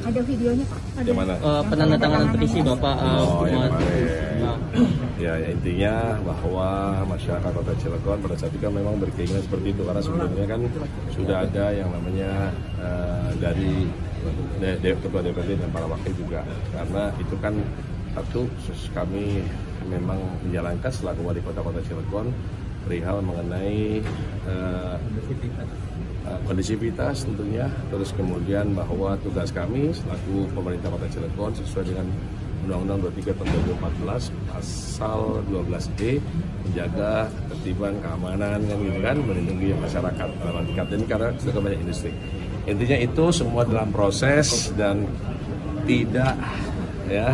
Ada videonya Pak. Ada. Mana? Penandatanganan petisi Bapak. Ya, intinya bahwa masyarakat Kota Cilegon pada saat itu kan memang berkeinginan seperti itu, karena sebelumnya kan sudah ada yang namanya dari Ketua DPRD dan para wakil juga, karena itu kan satu kami memang menjalankan selaku wali kota Kota Cilegon perihal mengenai kondisivitas tentunya, terus kemudian bahwa tugas kami selaku pemerintah Kota Cilegon sesuai dengan Undang-Undang 23 tahun 2014 pasal 12D menjaga ketertiban, keamanan kan gitu kan, melindungi masyarakat tingkat ini karena sudah banyak industri. Intinya itu semua dalam proses dan tidak ya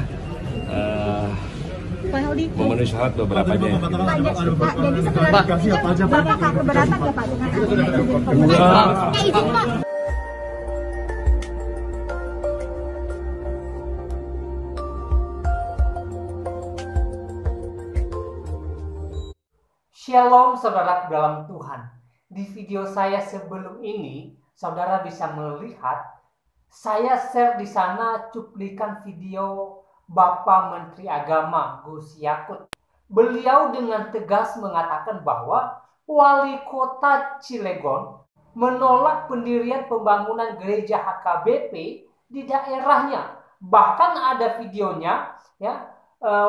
memenuhi syarat beberapanya. Jadi sebenarnya Bapak keberatan ya Pak dengan informasi? Izin Pak. Shalom saudara dalam Tuhan. Di video saya sebelum ini, saudara bisa melihat saya share di sana cuplikan video Bapak Menteri Agama Gus Yakut. Beliau dengan tegas mengatakan bahwa Wali Kota Cilegon menolak pendirian pembangunan gereja HKBP di daerahnya. Bahkan ada videonya ya,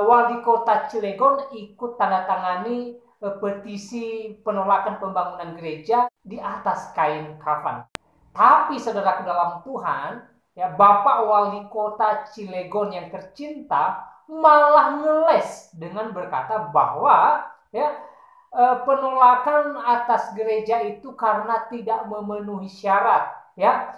Wali Kota Cilegon ikut tanda tangani petisi penolakan pembangunan gereja di atas kain kafan. Tapi saudaraku dalam Tuhan, ya Bapak Wali Kota Cilegon yang tercinta malah ngeles dengan berkata bahwa ya penolakan atas gereja itu karena tidak memenuhi syarat, ya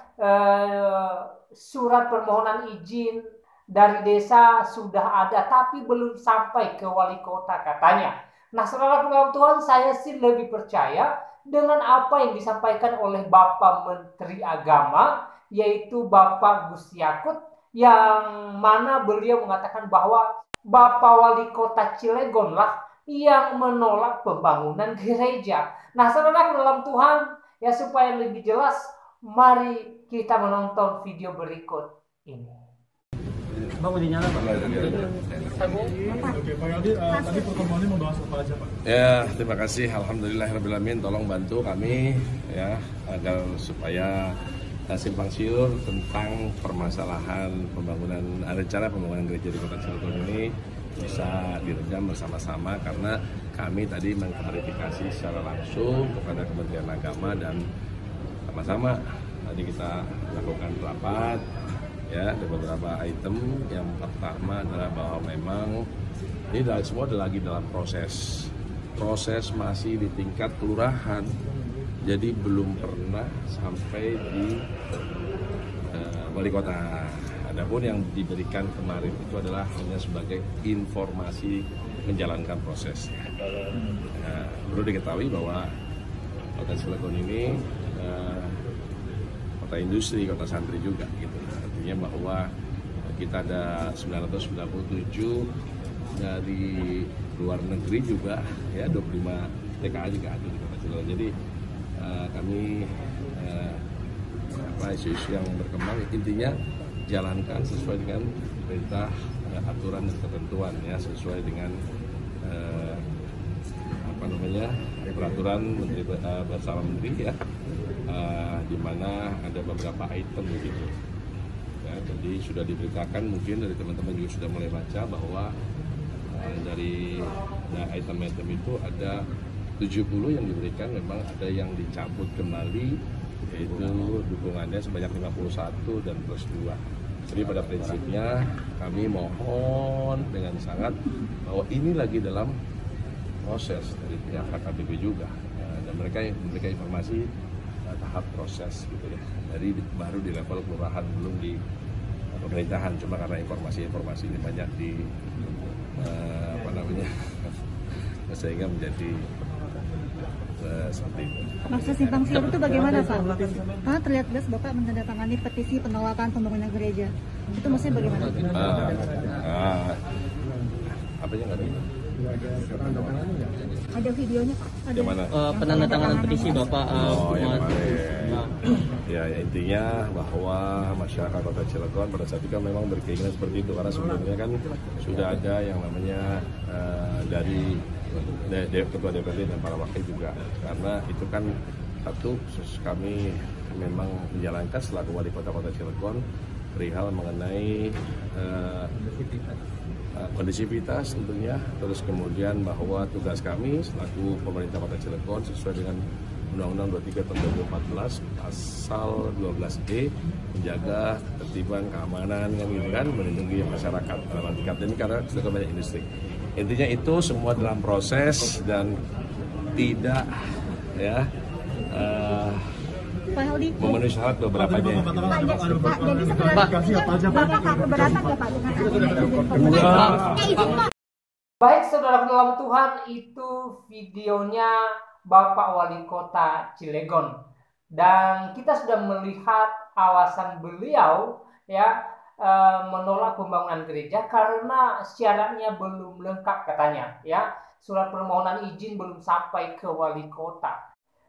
surat permohonan izin dari desa sudah ada tapi belum sampai ke wali kota katanya. Nah, saudara dalam Tuhan, saya sih lebih percaya dengan apa yang disampaikan oleh Bapak Menteri Agama, yaitu Bapak Gus Yakut, yang mana beliau mengatakan bahwa Bapak Wali Kota Cilegon lah yang menolak pembangunan gereja. Nah, saudara dalam Tuhan, ya supaya lebih jelas, mari kita menonton video berikut ini. Bang, mau dinyala Pak? Oke, Pak Yaldi, tadi pertemuan ini membahas apa aja Pak? Ya, terima kasih. Alhamdulillahirrahmanirrahim. Tolong bantu kami ya agar supaya simpang siur tentang permasalahan pembangunan rencana pembangunan gereja di Kota Cilegon ini bisa diredam bersama-sama, karena kami tadi mengklarifikasi secara langsung kepada Kementerian Agama dan sama-sama tadi kita lakukan rapat. Ya, ada beberapa item. Yang pertama adalah bahwa memang ini semua lagi dalam proses masih di tingkat kelurahan, jadi belum pernah sampai di wali kota. Adapun yang diberikan kemarin itu adalah hanya sebagai informasi menjalankan proses. Nah, perlu diketahui bahwa Kota Cilegon ini kota industri, kota santri juga gitu. Artinya bahwa kita ada 997 dari luar negeri juga ya, 25 TKA juga ada di Kota Cilegon. Jadi kami isu-isu yang berkembang intinya jalankan sesuai dengan perintah, aturan dan ketentuan ya, sesuai dengan peraturan Menteri bersama Menteri ya, di mana ada beberapa item begitu. Ya, jadi sudah diberitakan, mungkin dari teman-teman juga sudah mulai baca bahwa dari item-item itu ada 70 yang diberikan, memang ada yang dicabut kembali, yaitu dukungannya sebanyak 51 dan plus 2. Jadi pada prinsipnya kami mohon dengan sangat bahwa ini lagi dalam proses dari pihak HKBP juga, dan mereka yang memberikan informasi tahap proses gitu ya. Jadi baru di level kelurahan, belum di pemerintahan. Cuma karena informasi ini banyak di sehingga menjadi seperti itu. Maksud simpang siur itu bagaimana Pak? Karena terlihat jelas Bapak menandatangani petisi penolakan pembangunan gereja. Itu maksudnya bagaimana? Apanya nggak bisa? Ada videonya Pak? Ada. Yang mana? Penandatanganan petisi Bapak. Oh, yang umat. kemarin. Ya, intinya bahwa masyarakat Kota Cilegon pada saat itu kan memang berkeinginan seperti itu, karena sebelumnya kan sudah ada yang namanya dari Ketua DPRD dan para wakil juga, karena itu kan satu kami memang menjalankan selaku wali kota Kota Cilegon perihal mengenai kondisivitas tentunya, terus kemudian bahwa tugas kami selaku pemerintah Kota Cilegon sesuai dengan Undang-Undang 23 tahun 2014 pasal 12D menjaga ketertiban, keamanan kan gitu kan, melindungi masyarakat ini karena sudah banyak industri. Intinya itu semua dalam proses dan tidak ya Pak Heldi. memenuhi syarat beberapanya. Pak, jadi sebenarnya Bapak keberatan ya Pak dengan izin Pak? Baik saudara dalam Tuhan, itu videonya Bapak Wali Kota Cilegon, dan kita sudah melihat alasan beliau ya menolak pembangunan gereja karena syaratnya belum lengkap katanya ya, surat permohonan izin belum sampai ke wali kota.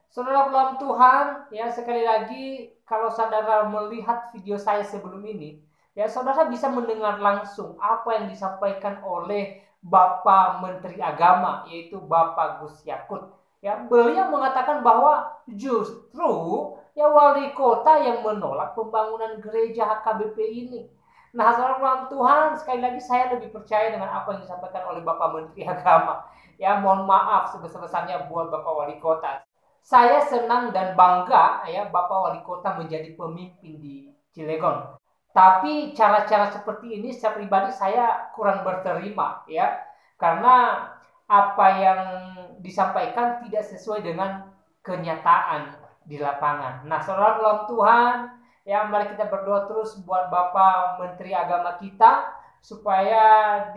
Saudara dalam Tuhan ya, sekali lagi kalau saudara melihat video saya sebelum ini ya, saudara bisa mendengar langsung apa yang disampaikan oleh Bapak Menteri Agama, yaitu Bapak Gus Yakut. Ya, beliau mengatakan bahwa justru ya wali kota yang menolak pembangunan gereja HKBP ini. Nah, saudara Tuhan, sekali lagi saya lebih percaya dengan apa yang disampaikan oleh Bapak Menteri Agama. Ya, mohon maaf sebesar-besarnya buat Bapak Wali Kota. Saya senang dan bangga ya Bapak Wali Kota menjadi pemimpin di Cilegon. Tapi cara-cara seperti ini secara pribadi saya kurang berterima ya, karena apa yang disampaikan tidak sesuai dengan kenyataan di lapangan. Nah, saudara dalam Tuhan, ya mari kita berdoa terus buat Bapak Menteri Agama kita supaya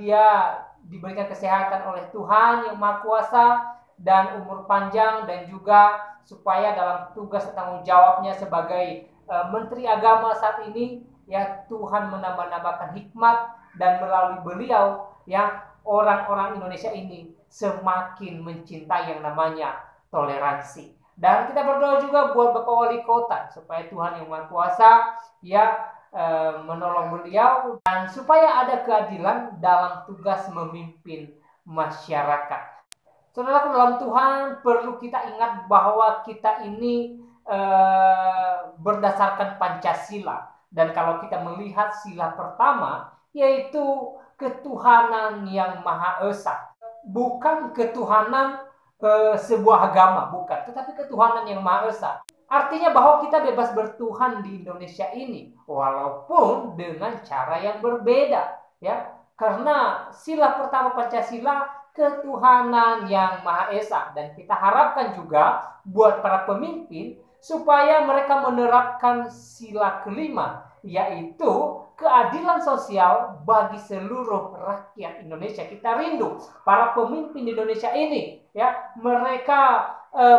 dia diberikan kesehatan oleh Tuhan yang Maha Kuasa dan umur panjang, dan juga supaya dalam tugas dan tanggung jawabnya sebagai Menteri Agama saat ini ya Tuhan menambah-nambahkan hikmat, dan melalui beliau ya orang-orang Indonesia ini semakin mencintai yang namanya toleransi. Dan kita berdoa juga buat Bapak Wali Kota supaya Tuhan yang Maha Kuasa ya menolong beliau, dan supaya ada keadilan dalam tugas memimpin masyarakat. Saudara dalam Tuhan, perlu kita ingat bahwa kita ini berdasarkan Pancasila, dan kalau kita melihat sila pertama yaitu ketuhanan yang Maha Esa, bukan ketuhanan sebuah agama, bukan, tetapi ketuhanan yang Maha Esa. Artinya bahwa kita bebas bertuhan di Indonesia ini, walaupun dengan cara yang berbeda, ya. Karena sila pertama Pancasila ketuhanan yang Maha Esa, dan kita harapkan juga buat para pemimpin supaya mereka menerapkan sila kelima, yaitu keadilan sosial bagi seluruh rakyat Indonesia. Kita rindu para pemimpin di Indonesia ini, ya, mereka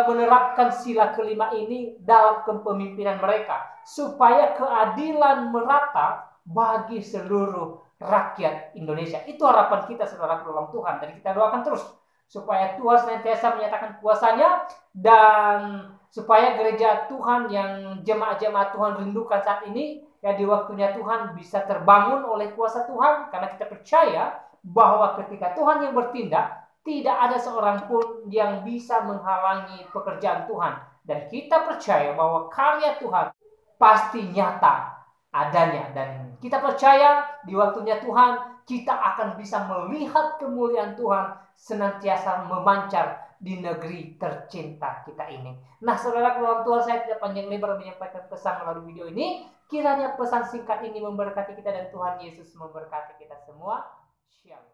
menerapkan sila kelima ini dalam kepemimpinan mereka supaya keadilan merata bagi seluruh rakyat Indonesia. Itu harapan kita, saudara dalam Tuhan, dan kita doakan terus supaya Tuhan senantiasa menyatakan kuasa-Nya, dan supaya gereja Tuhan yang jemaat-jemaat Tuhan rindukan saat ini ya di waktunya Tuhan bisa terbangun oleh kuasa Tuhan, karena kita percaya bahwa ketika Tuhan yang bertindak, tidak ada seorang pun yang bisa menghalangi pekerjaan Tuhan, dan kita percaya bahwa karya Tuhan pasti nyata adanya, dan kita percaya di waktunya Tuhan kita akan bisa melihat kemuliaan Tuhan senantiasa memancar di negeri tercinta kita ini. Nah, saudara dalam Tuhan, saya tidak panjang lebar menyampaikan pesan melalui video ini. Kiranya pesan singkat ini memberkati kita, dan Tuhan Yesus memberkati kita semua. Shalom.